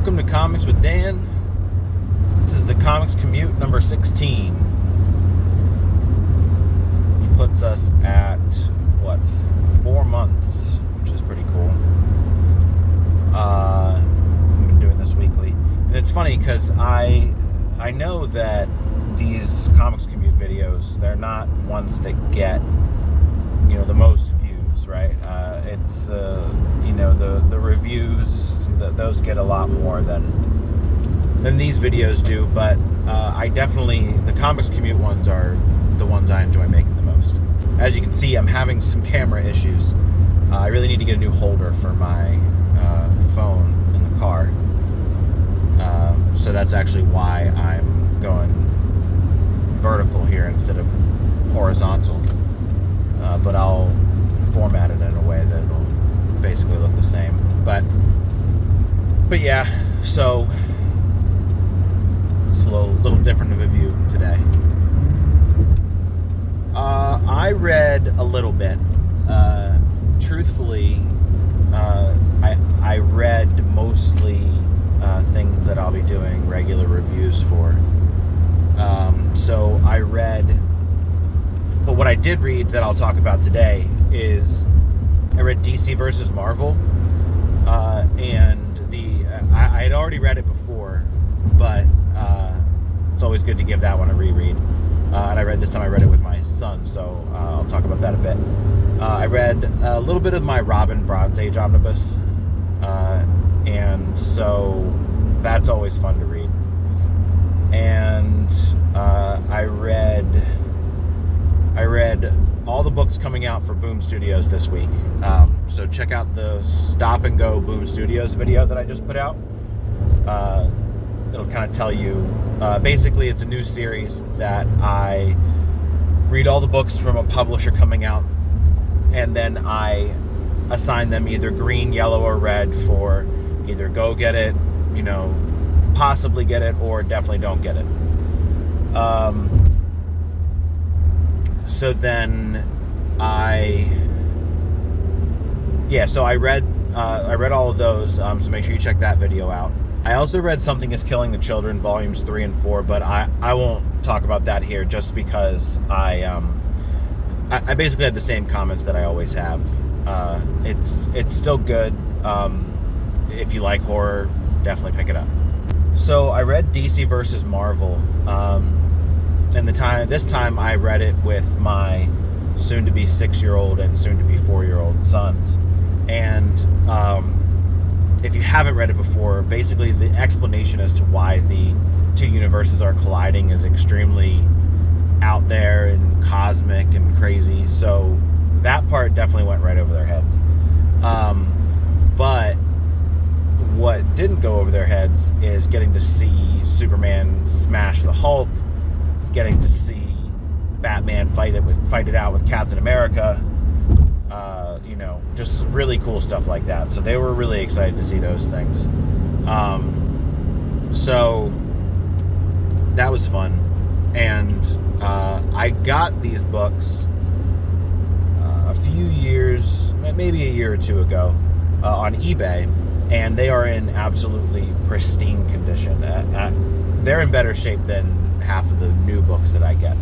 Welcome to Comics with Dan. This is the Comics Commute number 16, which puts us at, 4 months, which is pretty cool. I've been doing this weekly. And it's funny because I know that these Comics Commute videos, they're not ones that get, the most views, right? It's, the reviews, those get a lot more than these videos do, but the Comics Commute ones are the ones I enjoy making the most. As you can see, I'm having some camera issues. I really need to get a new holder for my phone in the car. So that's actually why I'm going vertical here instead of horizontal. But I'll format it in a way that it'll basically look the same. But yeah, so it's a little different of a view today. I read a little bit. Truthfully, I read mostly things that I'll be doing regular reviews for. So I read, but what I did read that I'll talk about today is I read DC versus Marvel, and I had already read it before, but it's always good to give that one a reread. And this time I read it with my son, so I'll talk about that a bit. I read a little bit of my Bronze Age Omnibus, and so that's always fun to read. And I read all the books coming out for Boom Studios this week. So check out the Stop and Go Boom Studios video that I just put out. It'll kind of tell you, basically it's a new series that I read all the books from a publisher coming out, and then I assign them either green, yellow, or red for either go get it, possibly get it, or definitely don't get it. So then I read all of those, so make sure you check that video out. I also read Something is Killing the Children, volumes 3 and 4, but I won't talk about that here just because I basically had the same comments that I always have. It's still good. If you like horror, definitely pick it up. So I read DC versus Marvel, and this time I read it with my soon-to-be 6-year-old and soon-to-be 4-year-old sons. And if you haven't read it before, basically the explanation as to why the two universes are colliding is extremely out there and cosmic and crazy. So that part definitely went right over their heads. But what didn't go over their heads is getting to see Superman smash the Hulk, getting to see Batman fight it out with Captain America, just really cool stuff like that. So they were really excited to see those things. So that was fun. And I got these books a few years, maybe a year or two ago, on eBay, and they are in absolutely pristine condition. They're in better shape than half of the new books that I get.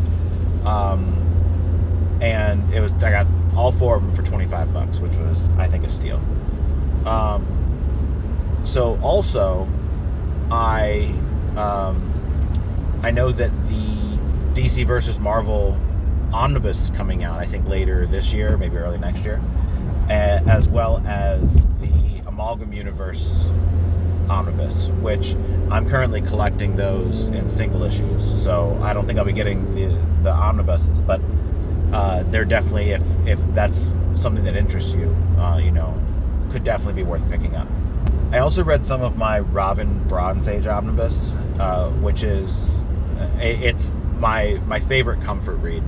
And I got all 4 of them for $25, which was, I think, a steal. So also, I know that the DC versus Marvel Omnibus is coming out, I think, later this year, maybe early next year, as well as the Amalgam Universe Omnibus, which I'm currently collecting those in single issues. So I don't think I'll be getting the omnibuses, but they're definitely, if that's something that interests you, could definitely be worth picking up. I also read some of my Bronze Age Omnibus, which is it's my favorite comfort read.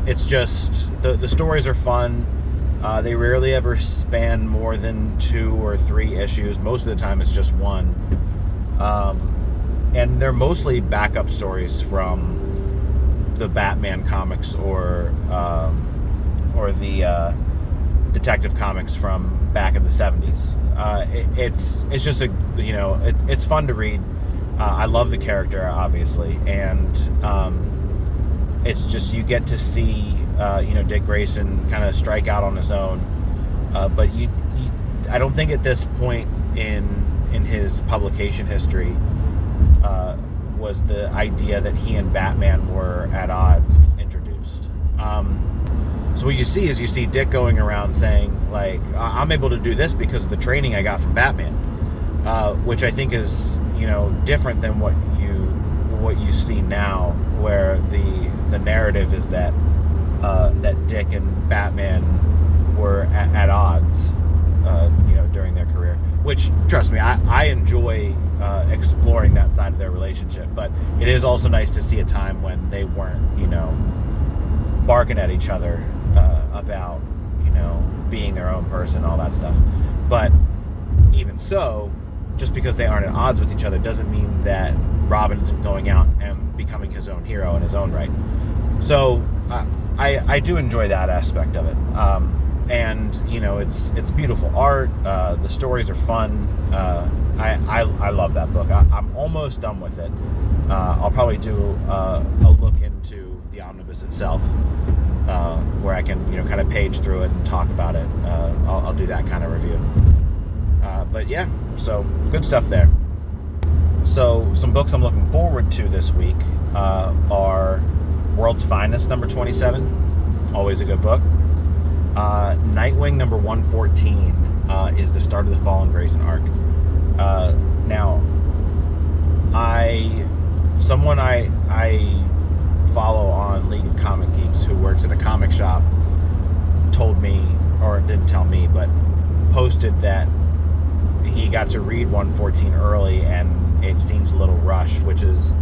It's just the stories are fun. They rarely ever span more than 2 or 3 issues. Most of the time it's just 1. And they're mostly backup stories from the Batman comics or the detective comics from back in the 70s. It's just it's fun to read. I love the character, obviously, and it's just, you get to see Dick Grayson kind of strike out on his own, but I don't think at this point in his publication history was the idea that he and Batman were at odds introduced. So what you see Dick going around saying, like, I'm able to do this because of the training I got from Batman, which I think is different than what you see now, where the narrative is that Dick and Batman were at odds during their career, which, trust me, I enjoy exploring that side of their relationship, but it is also nice to see a time when they weren't barking at each other about being their own person, all that stuff. But even so, just because they aren't at odds with each other doesn't mean that Robin isn't going out and becoming his own hero in his own right. So I do enjoy that aspect of it, and it's beautiful art. The stories are fun. I love that book. I'm almost done with it. I'll probably do a look into the omnibus itself, where I can kind of page through it and talk about it. I'll do that kind of review. But yeah, so good stuff there. So some books I'm looking forward to this week are World's Finest number 27, always a good book. Nightwing number 114 is the start of the Fallen Grayson arc. Now, someone I follow on League of Comic Geeks, who works at a comic shop, told me, or didn't tell me, but posted that he got to read 114 early and it seems a little rushed, which is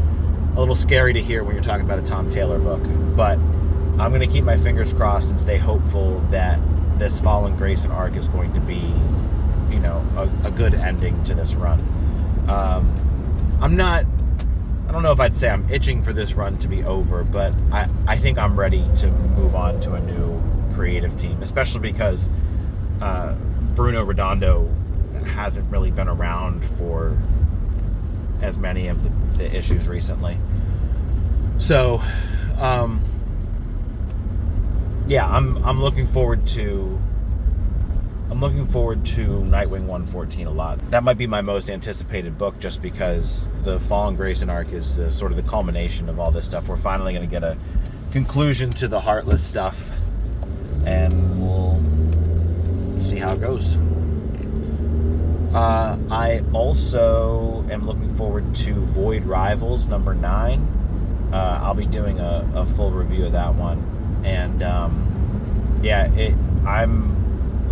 a little scary to hear when you're talking about a Tom Taylor book. But I'm going to keep my fingers crossed and stay hopeful that this Fallen Grayson arc is going to be a good ending to this run. I don't know if I'd say I'm itching for this run to be over, but I think I'm ready to move on to a new creative team, especially because Bruno Redondo hasn't really been around for as many of the issues recently. So yeah, I'm looking forward to Nightwing 114 a lot. That might be my most anticipated book, just because the Fallen Grayson arc is sort of the culmination of all this stuff. We're finally going to get a conclusion to the Heartless stuff, and we'll see how it goes. I also am looking forward to Void Rivals number 9. I'll be doing a full review of that one, and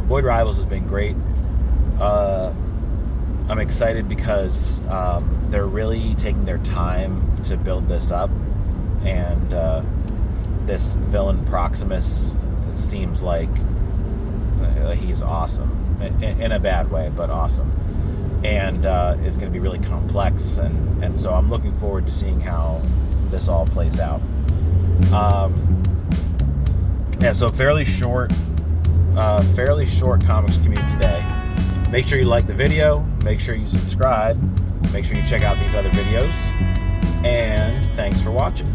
Void Rivals has been great. I'm excited because they're really taking their time to build this up, and this villain Proximus seems like he's awesome, in a bad way, but awesome, and is going to be really complex, and so I'm looking forward to seeing how this all plays out. So fairly short Comics Commute today. Make sure you like the video, make sure you subscribe, make sure you check out these other videos, and thanks for watching.